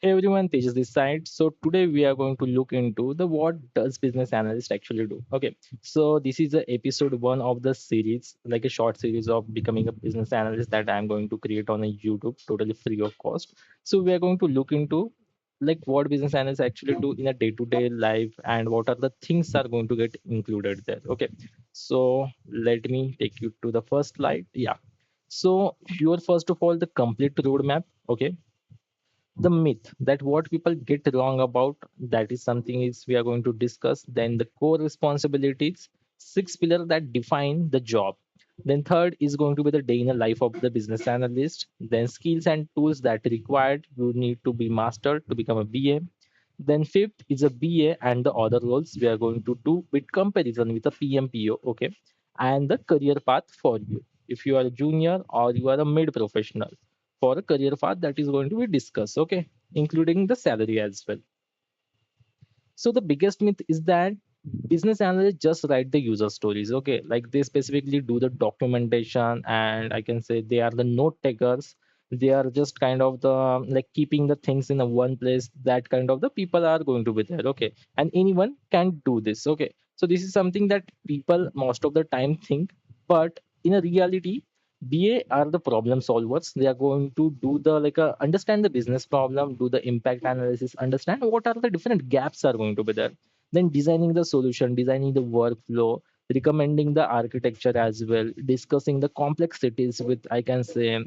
Hey everyone, Tejas this side. So today we are going to look into the what does business analyst actually do. Okay, so this is the episode one of the series, like a short series of becoming a business analyst that I'm going to create on a YouTube, totally free of cost. So we are going to look into like what business analysts actually do in a day-to-day life and what are the things are going to get included there. Okay, so let me take you to the first slide. Yeah. So here first of all the complete roadmap. Okay, the myth that what people get wrong about that is something is we are going to discuss, then the core responsibilities, six pillars that define the job, then third is going to be the day in the life of the business analyst, then skills and tools that required you need to be mastered to become a BA, then fifth is a BA and the other roles we are going to do with comparison with a PMPO. Okay, and the career path for you if you are a junior or you are a mid professional for a career path that is going to be discussed. Okay, including the salary as well. So the biggest myth is that business analysts just write the user stories. Okay, like they specifically do the documentation, and I can say they are the note takers. They are just kind of the like keeping the things in a one place. That kind of the people are going to be there. Okay, and anyone can do this. Okay, so this is something that people most of the time think, but in a reality, BA are the problem solvers. They are going to do the understand the business problem, do the impact analysis, understand what are the different gaps are going to be there. Then designing the solution, designing the workflow, recommending the architecture as well, discussing the complexities with I can say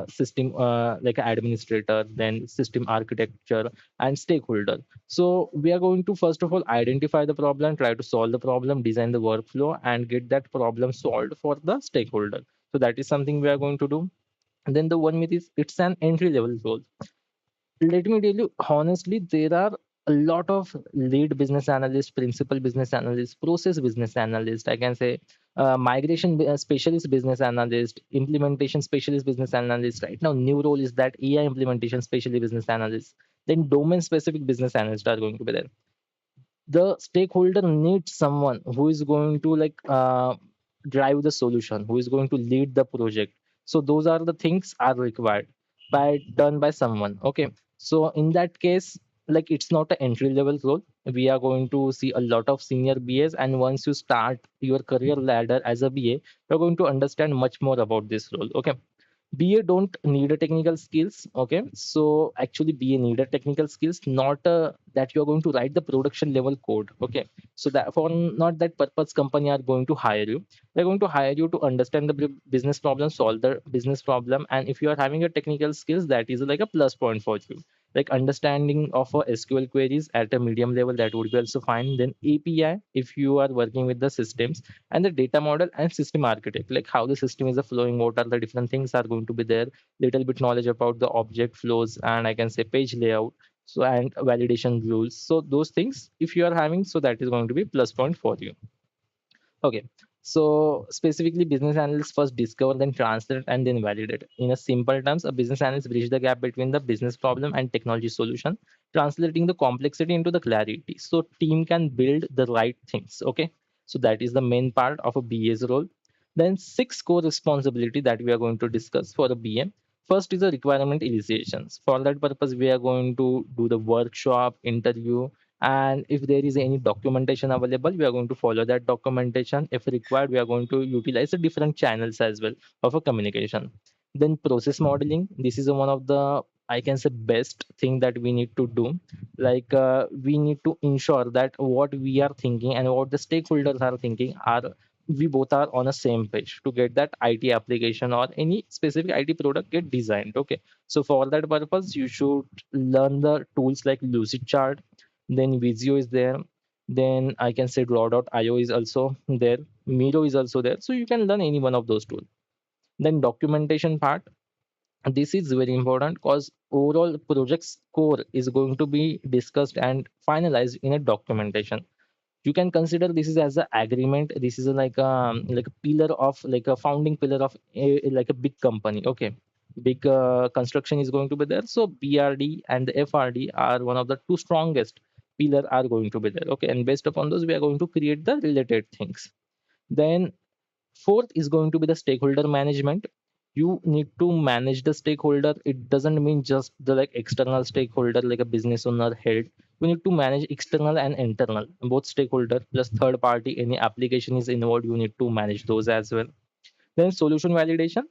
system like administrator, then system architecture and stakeholder. So we are going to first of all identify the problem, try to solve the problem, design the workflow, and get that problem solved for the stakeholder. So that is something we are going to do. And then the one myth is it's an entry level role. Let me tell you honestly, there are a lot of lead business analyst, principal business analyst, process business analyst, I can say migration specialist business analyst, implementation specialist business analyst. Right now, new role is that AI implementation specialist business analyst. Then domain specific business analysts are going to be there. The stakeholder needs someone who is going to drive the solution, who is going to lead the project. So those are the things are required by done by someone. Okay, so in that case, like it's not an entry level role. We are going to see a lot of senior BAs, and once you start your career ladder as a BA, you're going to understand much more about this role. Okay, BA don't need a technical skills. Okay, so actually BA need a technical skills, not that you are going to write the production level code. Okay, so that for not that purpose, company are going to hire you. They're going to hire you to understand the business problem, solve the business problem, and if you are having a technical skills, that is like a plus point for you. Like understanding of SQL queries at a medium level, that would be also fine. Then API if you are working with the systems, and the data model and system architect, like how the system is flowing, what are the different things are going to be there, little bit knowledge about the object flows, and I can say page layout, so and validation rules. So those things if you are having, so that is going to be plus point for you. Okay, so specifically business analysts first discover, then translate, and then validate. In a simple terms, a business analyst bridge the gap between the business problem and technology solution, translating the complexity into the clarity so team can build the right things. Okay, so that is the main part of a BA's role. Then six core responsibility that we are going to discuss for a BA. First is the requirement initiations. For that purpose, we are going to do the workshop, interview, and if there is any documentation available, we are going to follow that documentation. If required, we are going to utilize the different channels as well of a communication. Then process modeling, this is one of the I can say best thing that we need to do. We need to ensure that what we are thinking and what the stakeholders are thinking are, we both are on the same page to get that IT application or any specific IT product get designed. Okay, so for that purpose you should learn the tools like lucid chart, then Visio is there, then I can say draw.io is also there, Miro is also there, so you can learn any one of those tools. Then documentation part, this is very important because overall project score is going to be discussed and finalized in a documentation. You can consider this is as an agreement. This is like a pillar of like a founding pillar of like a big company. Okay, big construction is going to be there, so BRD and the FRD are one of the two strongest pillar are going to be there. Okay, and based upon those we are going to create the related things. Then fourth is going to be the stakeholder management. you need to manage the stakeholder. It doesn't mean just the like external stakeholder like a business owner head. You need to manage external and internal, both stakeholder plus third party. Any application is involved, you need to manage those as well. Then solution validation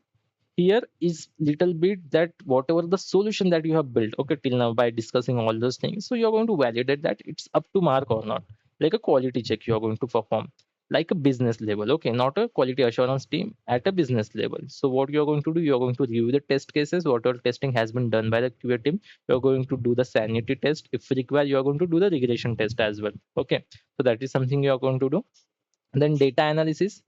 here is little bit that whatever the solution that you have built, okay, till now by discussing all those things, so you're going to validate that it's up to mark or not, like a quality check you're going to perform, like a business level, okay, not a quality assurance team, at a business level. So what you're going to do, you're going to review the test cases, whatever testing has been done by the QA team. You're going to do the sanity test, if required you're going to do the regression test as well, okay. So that is something you're going to do. Then data analysis.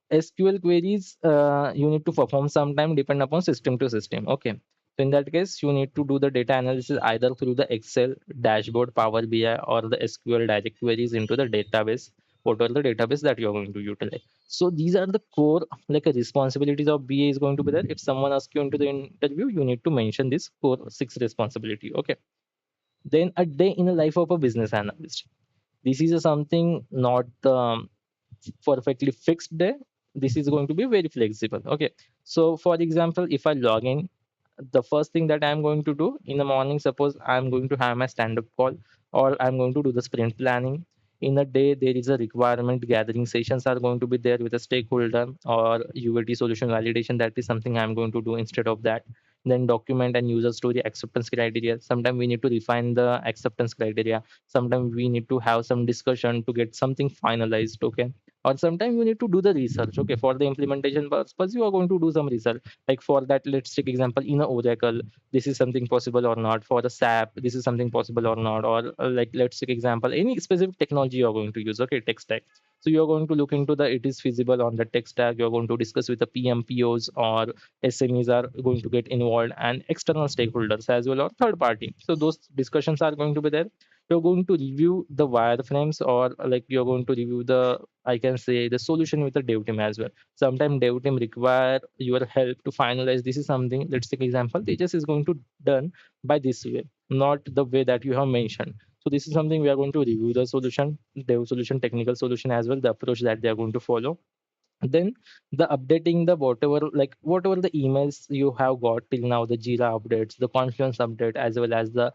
SQL queries, you need to perform sometime depend upon system to system. Okay. So in that case, you need to do the data analysis either through the Excel dashboard, Power BI, or the SQL direct queries into the database, whatever the database that you're going to utilize. So these are the core like responsibilities of BA is going to be there. If someone asks you into the interview, you need to mention this core six responsibility. Okay. Then a day in the life of a business analyst. This is a something not perfectly fixed day. This is going to be very flexible, okay. So for example, if I log in, the first thing that I'm going to do in the morning, suppose I'm going to have my stand up call, or I'm going to do the sprint planning. In a day there is a requirement gathering sessions are going to be there with a stakeholder, or UAT solution validation. That is something I'm going to do instead of that. Then document and user story acceptance criteria. Sometimes we need to refine the acceptance criteria. Sometimes we need to have some discussion to get something finalized, okay. Or sometimes you need to do the research, okay. For the implementation purpose you are going to do some research, like for that let's take example in a Oracle, this is something possible or not. For the SAP, this is something possible or not. Or like let's take example any specific technology you're going to use, okay, tech stack. So you're going to look into the it is feasible on the tech stack. You're going to discuss with the PMPOs, or SMEs are going to get involved, and external stakeholders as well, or third party. So those discussions are going to be there. You're going to review the wireframes, or like you're going to review the, I can say, the solution with the dev team as well. Sometimes dev team require your help to finalize. This is something, let's take example, Tejas is going to done by this way, not the way that you have mentioned. So this is something we are going to review the solution, dev solution, technical solution as well, the approach that they are going to follow. Then the updating the whatever, like whatever the emails you have got till now, the Jira updates, the Confluence update, as well as the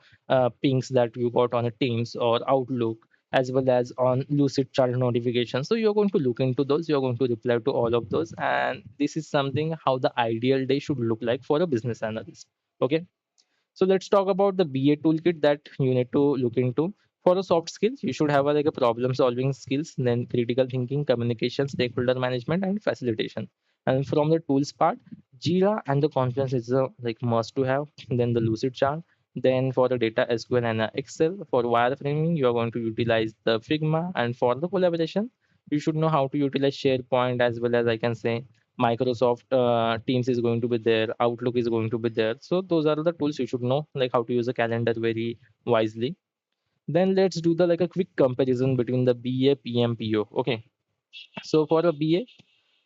pings that you got on a Teams or Outlook, as well as on Lucid chart notifications. So you're going to look into those, you're going to reply to all of those, and this is something how the ideal day should look like for a business analyst, okay. So let's talk about the BA toolkit that you need to look into. For the soft skills, you should have like a problem solving skills, then critical thinking, communication, stakeholder management, and facilitation. And from the tools part, Jira and the Confluence is a like must to have. Then the Lucid chart. Then for the data SQL and Excel. For wireframing, you are going to utilize the Figma. And for the collaboration, you should know how to utilize SharePoint, as well as I can say Microsoft Teams is going to be there, Outlook is going to be there. So those are the tools you should know, like how to use a calendar very wisely. Then let's do the like a quick comparison between the BA, PM, PO. Okay. So for a BA,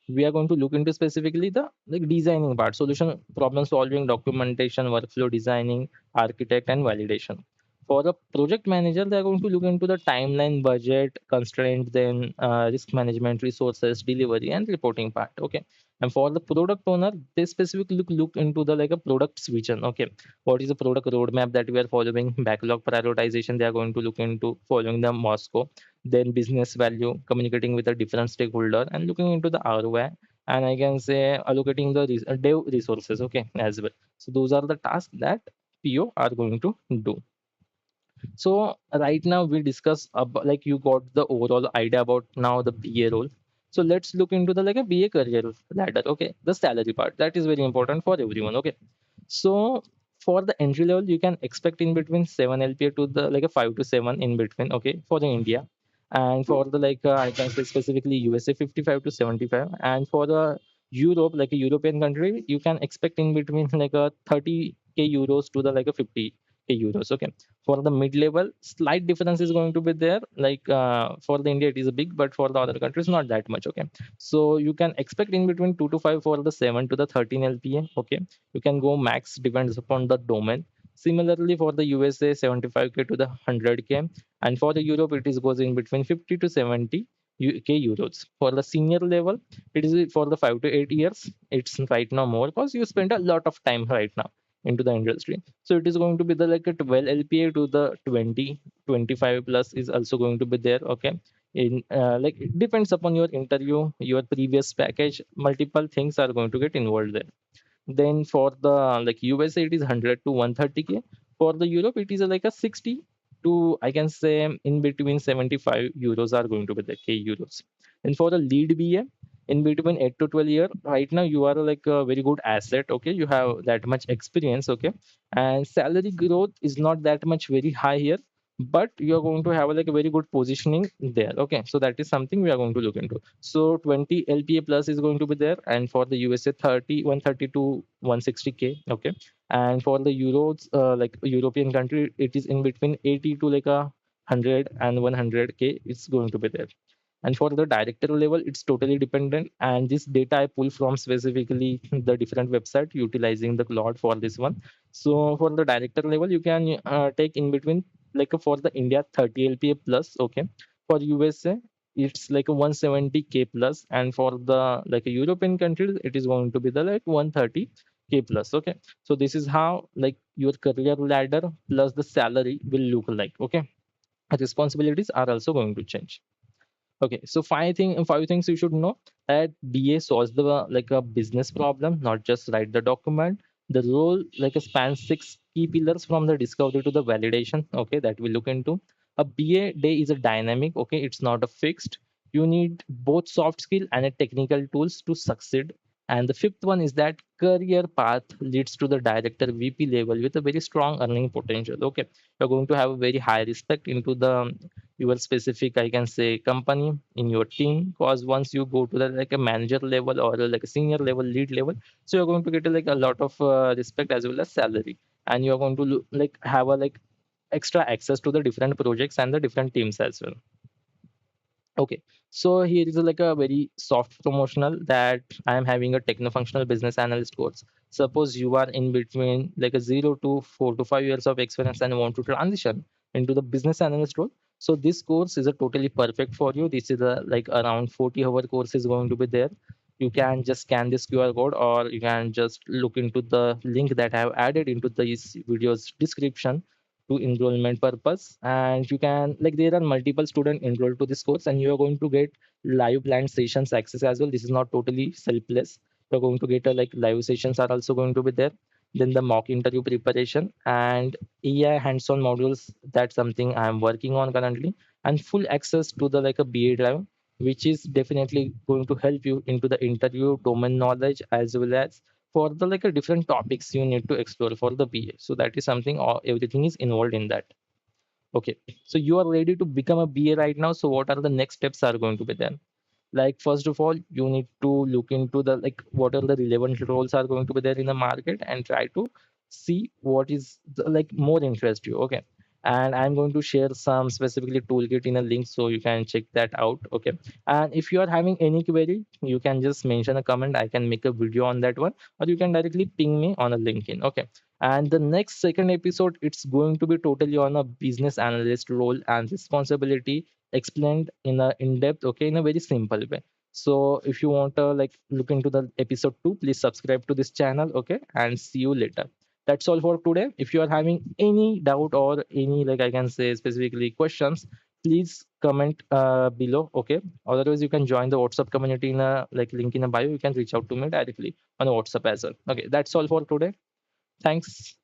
we are going to look into specifically the like designing part, solution problem solving, documentation, workflow designing, architect, and validation. For the project manager, they are going to look into the timeline, budget constraint, then risk management, resources, delivery, and reporting part, okay. And for the product owner, they specifically look into the like a product vision, okay. What is the product roadmap that we are following, backlog prioritization, they are going to look into following the Moscow. Then business value, communicating with a different stakeholder, and looking into the ROI, and I can say allocating the dev resources, okay, as well. So those are the tasks that PO are going to do. So right now we discuss about, like you got the overall idea about now the BA role. So let's look into the like a BA career ladder, okay, the salary part that is very important for everyone, okay. So for the entry level, you can expect in between 7 LPA to the like a 5 to 7 in between, okay, for the India. And for the like I can say specifically USA 55 to 75. And for the Europe, like a European country, you can expect in between like a 30k euros to the like a 50k euros, okay. For the mid level, slight difference is going to be there. Like for the India, it is big, but for the other countries, not that much, okay. So you can expect in between 2 to 5 for the 7 to the 13 LPA, okay. You can go max, depends upon the domain. Similarly for the USA, 75k to the 100k. And for the Europe, it is goes in between 50 to 70. UK euros. For the senior level, it is for the 5 to 8 years. It's right now more because you spend a lot of time right now into the industry. So it is going to be the like a 12 LPA to the 20 25 plus is also going to be there. Okay. In like it depends upon your interview, your previous package, multiple things are going to get involved there. Then for the like USA, it is 100 to 130K. For the Europe, it is like a 60 to I can say in between 75 euros are going to be the K euros. And for the lead BA, in between 8 to 12 year, right now you are like a very good asset. Okay, you have that much experience. Okay, and salary growth is not that much very high here, but you are going to have like a very good positioning there. Okay, so that is something we are going to look into. So 20 LPA plus is going to be there, and for the USA 30 130 to 160K. Okay, and for the euros, like European country, it is in between 80 to like a 100 and 100K. It's going to be there. And for the director level, it's totally dependent. And this data I pull from specifically the different website utilizing the cloud for this one. So for the director level, you can take in between like for the India 30 LPA plus. Okay, for USA it's like a 170K plus, and for the like a European countries it is going to be the like 130K plus. Okay, so this is how like your career ladder plus the salary will look like. Okay, responsibilities are also going to change. Okay, so five things you should know that BA solves the like a business problem, not just write the document. The role like a spans six key pillars from the discovery to the validation. Okay, that we look into. A BA day is a dynamic. Okay, it's not a fixed. You need both soft skill and a technical tools to succeed. And the fifth one is that career path leads to the director VP level with a very strong earning potential. Okay, you're going to have a very high respect into the your specific I can say company in your team, because once you go to the like a manager level or like a senior level lead level, so you're going to get like a lot of respect as well as salary, and you're going to like have a like extra access to the different projects and the different teams as well. Okay, so here is like a very soft promotional that I am having a techno-functional business analyst course. Suppose you are in between like a 0 to 4 to 5 years of experience and want to transition into the business analyst role. So this course is a totally perfect for you. This is a like around 40-hour course is going to be there. You can just scan this QR code, or you can just look into the link that I have added into this video's description to enrollment purpose. And you can like there are multiple students enrolled to this course, and you are going to get live planned sessions access as well. This is not totally selfless. You're going to get a like live sessions are also going to be there. Then the mock interview preparation and AI hands-on modules, that's something I'm working on currently, and full access to the like a BA drive, which is definitely going to help you into the interview domain knowledge as well as for the like a different topics you need to explore for the BA. So that is something, or everything is involved in that. Okay, so you are ready to become a BA right now. So what are the next steps are going to be then? Like first of all, you need to look into the like what are the relevant roles are going to be there in the market and try to see what is the, like more interest you. Okay, and I'm going to share some specifically toolkit in a link so you can check that out. Okay, and if you are having any query, you can just mention a comment. I can make a video on that one, or you can directly ping me on a LinkedIn. Okay, and the next second episode, it's going to be totally on a business analyst role and responsibility explained in a in depth. Okay, in a very simple way. So if you want to like look into the episode 2, please subscribe to this channel. Okay, and see you later. That's all for today. If you are having any doubt or any like I can say specifically questions, please comment below. Okay, otherwise you can join the WhatsApp community in a like link in a bio. You can reach out to me directly on WhatsApp as well. Okay, that's all for today. Thanks.